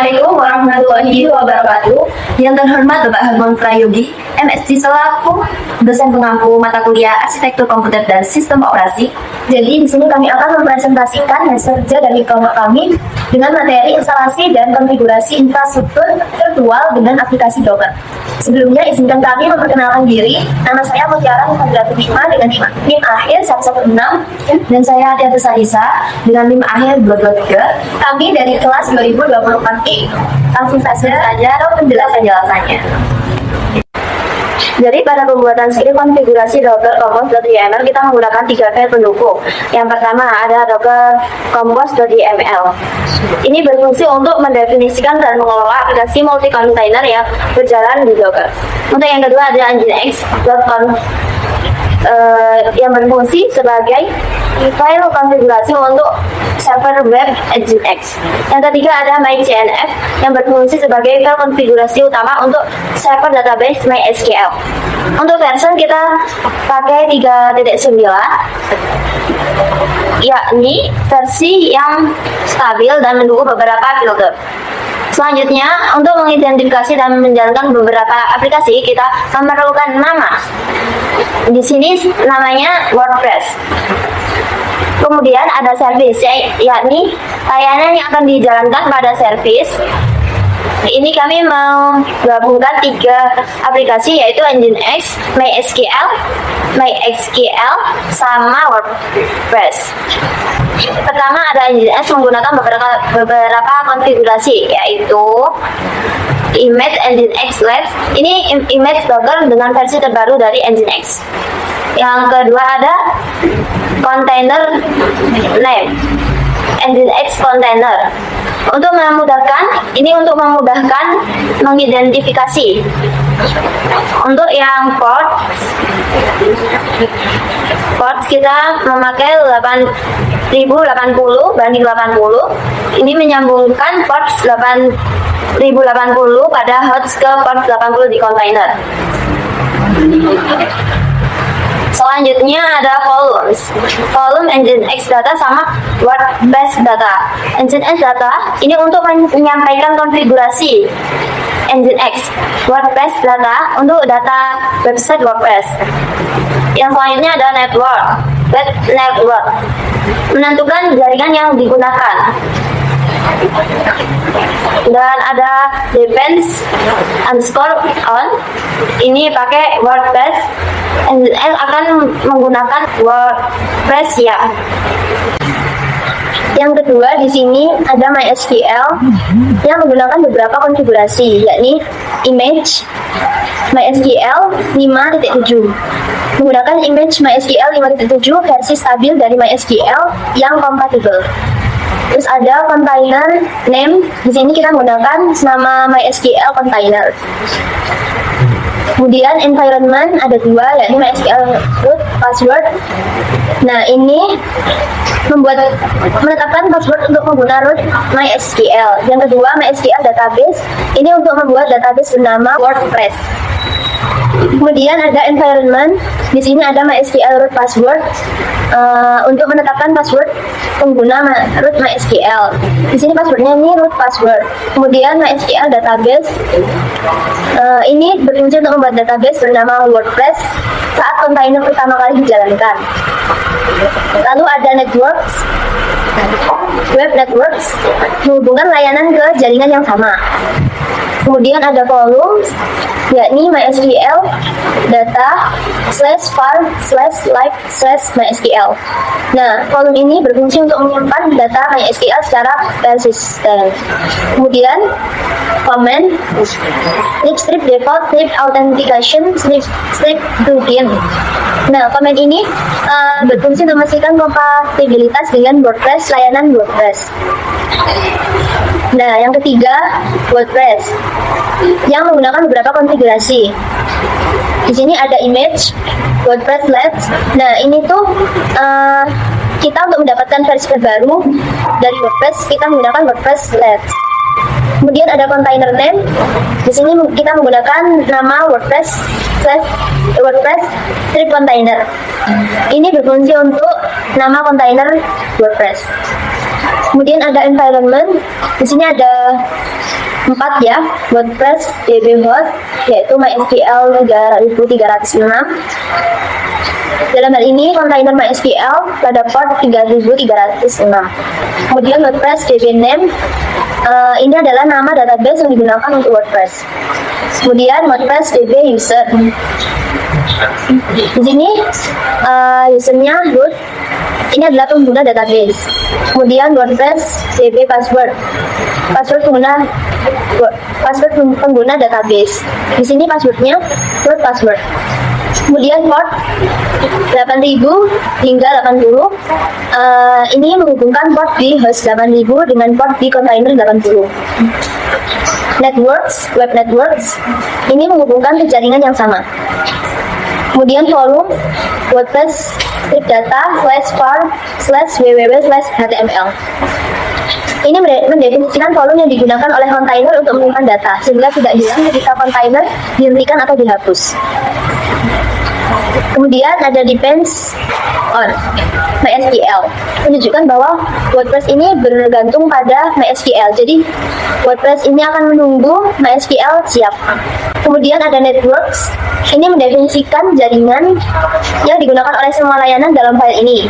Assalamualaikum warahmatullahi wabarakatuh. Yang terhormat Bapak Harmon Prayogi, MSc selaku dosen pengampu mata kuliah Arsitektur Komputer dan Sistem Operasi. Jadi di sini kami akan mempresentasikan hasil kerja dari kelompok kami dengan materi instalasi dan konfigurasi infrastruktur virtual dengan aplikasi Docker. Sebelumnya izinkan kami memperkenalkan diri. Nama saya Mutiara Muhammad dengan NIM akhir 116 dan saya Adianti Sarisa dengan NIM akhir 223. Kami dari kelas 2024 I. Langsung saja penjelasannya. Jadi pada pembuatan skrip konfigurasi Docker Compose.yml kita menggunakan 3 file pendukung. Yang pertama ada Docker Compose.yml. Ini berfungsi untuk mendefinisikan dan mengelola aplikasi multi container yang berjalan di Docker. Untuk yang kedua ada nginx.conf yang berfungsi sebagai file konfigurasi untuk server web Nginx. Yang ketiga ada MyCNF yang berfungsi sebagai file konfigurasi utama untuk server database MySQL. Untuk version kita pakai 3.9, yakni versi yang stabil dan mendukung beberapa filter. Selanjutnya, untuk mengidentifikasi dan menjalankan beberapa aplikasi, kita memerlukan nama. Di sini namanya WordPress. Kemudian ada service, yakni layanan yang akan dijalankan pada service. Ini kami menggabungkan 3 aplikasi yaitu Nginx, MySQL, sama WordPress. Pertama ada Nginx menggunakan beberapa konfigurasi yaitu image Nginx Labs. Ini image Docker dengan versi terbaru dari Nginx. Yang kedua ada container name Nginx container. Untuk memudahkan mengidentifikasi. Untuk yang port kita memakai 8080 banding 80. Ini menyambungkan port 8080 pada host ke port 80 di container. Selanjutnya ada volume Nginx data sama WordPress data. Nginx data ini untuk menyampaikan konfigurasi Nginx. WordPress data untuk data website WordPress. Yang selanjutnya ada web network menentukan jaringan yang digunakan. Dan ada depends _on ini pakai WordPress. Nginx akan menggunakan WordPress ya. Yang kedua di sini ada MySQL yang menggunakan beberapa konfigurasi, yakni image MySQL 5.7. Menggunakan image MySQL 5.7 versi stabil dari MySQL yang kompatibel. Terus ada container name. Di sini kita menggunakan nama MySQL container. Kemudian environment ada 2, yakni MySQL root password. Nah, ini menetapkan password untuk pengguna root MySQL. Yang kedua MySQL database. Ini untuk membuat database bernama WordPress. Kemudian ada environment. Di sini ada MySQL root password untuk menetapkan password pengguna root MySQL. Di sini passwordnya ini root password. Kemudian MySQL database. Ini berfungsi untuk membuat database bernama WordPress saat kontainer pertama kali dijalankan. Lalu ada networks, web networks menghubungkan layanan ke jaringan yang sama. Kemudian ada volumes, yakni MySQL data /var/live/MySQL. Nah, volume ini berfungsi untuk menyimpan data MySQL secara persisten. Kemudian comment, strip default, strip authentication, strip plugin. Nah, comment ini berfungsi untuk memastikan kompatibilitas dengan WordPress, layanan WordPress. Nah, yang ketiga WordPress yang menggunakan beberapa konfigurasi. Di sini ada image WordPress Labs. Nah, ini tuh kita untuk mendapatkan versi terbaru dari WordPress kita menggunakan WordPress Labs. Kemudian ada container name. Di sini kita menggunakan nama WordPress strip container. Ini berfungsi untuk nama container WordPress. Kemudian ada environment. Di sini ada 4 ya, WordPress, DB host, yaitu MySQL 3306. Dalam hal ini kontainer MySQL pada port 3306. Kemudian WordPress DB name, ini adalah nama database yang digunakan untuk WordPress. Kemudian WordPress DB user. Di sini usernya root. Ini adalah pengguna database. Kemudian WordPress DB password. Password pengguna database. Di sini passwordnya root password. Kemudian port 8000 hingga 80. Ini menghubungkan port di host 8000 dengan port di container 80. Networks, web networks, ini menghubungkan ke jaringan yang sama. Kemudian volume, WordPress strip data /var/www/html. Ini mendefinisikan volume yang digunakan oleh kontainer untuk menyimpan data, sehingga tidak hilang ketika kontainer dihentikan atau dihapus. Kemudian ada depends on MySQL, menunjukkan bahwa WordPress ini bergantung pada MySQL. Jadi WordPress ini akan menunggu MySQL siap. Kemudian ada networks, ini mendefinisikan jaringan yang digunakan oleh semua layanan dalam file ini.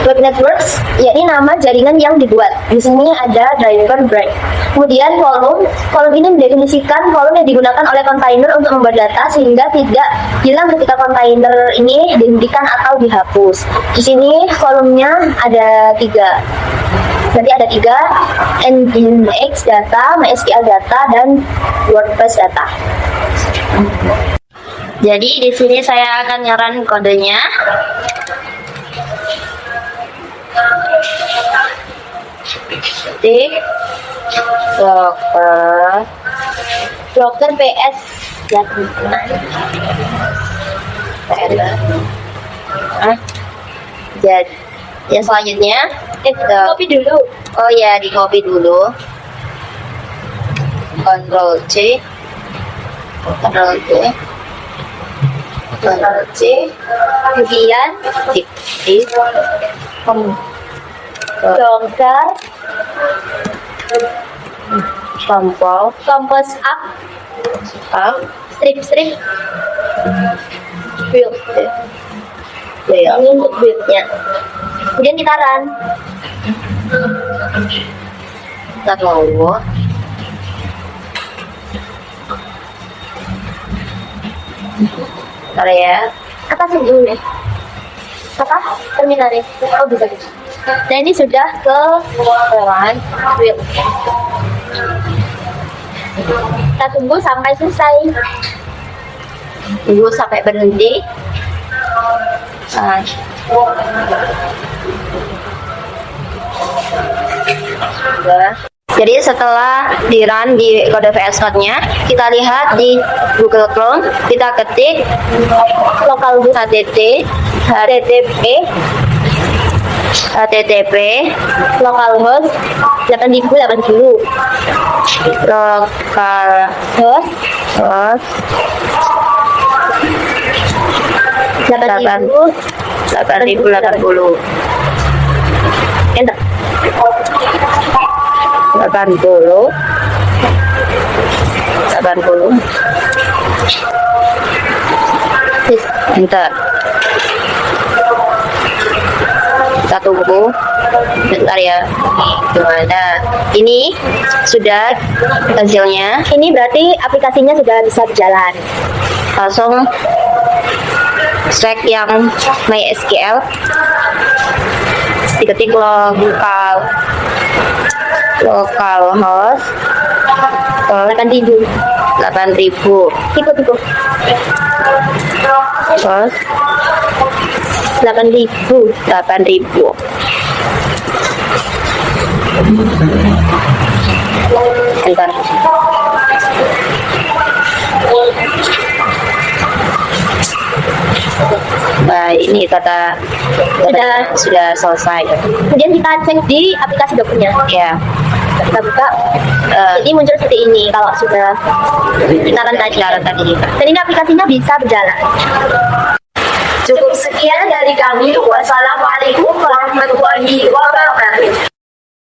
Web networks, yakni nama jaringan yang dibuat. Di sini ada driver break. Kemudian volume ini mendefinisikan volume yang digunakan oleh kontainer untuk membuat data sehingga tidak hilang ketika kontainer ini dihentikan atau dihapus. Di sini volumenya ada 3. Berarti ada 3, Nginx data, MySQL data, dan WordPress data. Jadi di sini saya akan nyaran kodenya. Ketik broker PS jadi yang selanjutnya copy dulu. Oh ya, di copy dulu. Ctrl C, Ctrl C, Ctrl C, kemudian di dongkar compose up strip build. Ini untuk buildnya. Kemudian kita run. Kita tunggu. Bentar ya. Atasin dulu nih. Apa? Terminalnya. Oh, bisa. Nah, ini sudah ke Run build. kita tunggu sampai selesai. Tunggu sampai berhenti. Jadi setelah di run di kode VS Code-nya, kita lihat di Google Chrome, kita ketik localhost http Localhost 8080. localhost 8080. Enter. 80. Enter. Kita tunggu bentar ya. Gimana? Ini sudah hasilnya. Ini berarti aplikasinya sudah bisa berjalan. Langsung select yang MySQL, diketik localhost 8000. Ikut Host 8000. Enter. Nah, ini kata sudah selesai. Kemudian kita cek di aplikasi dokumennya. Ya. Kita buka. Ini muncul seperti ini kalau sudah kita run tadi. Dan ini aplikasinya bisa berjalan. Cukup sekian dari kami. Wassalamualaikum warahmatullahi wabarakatuh.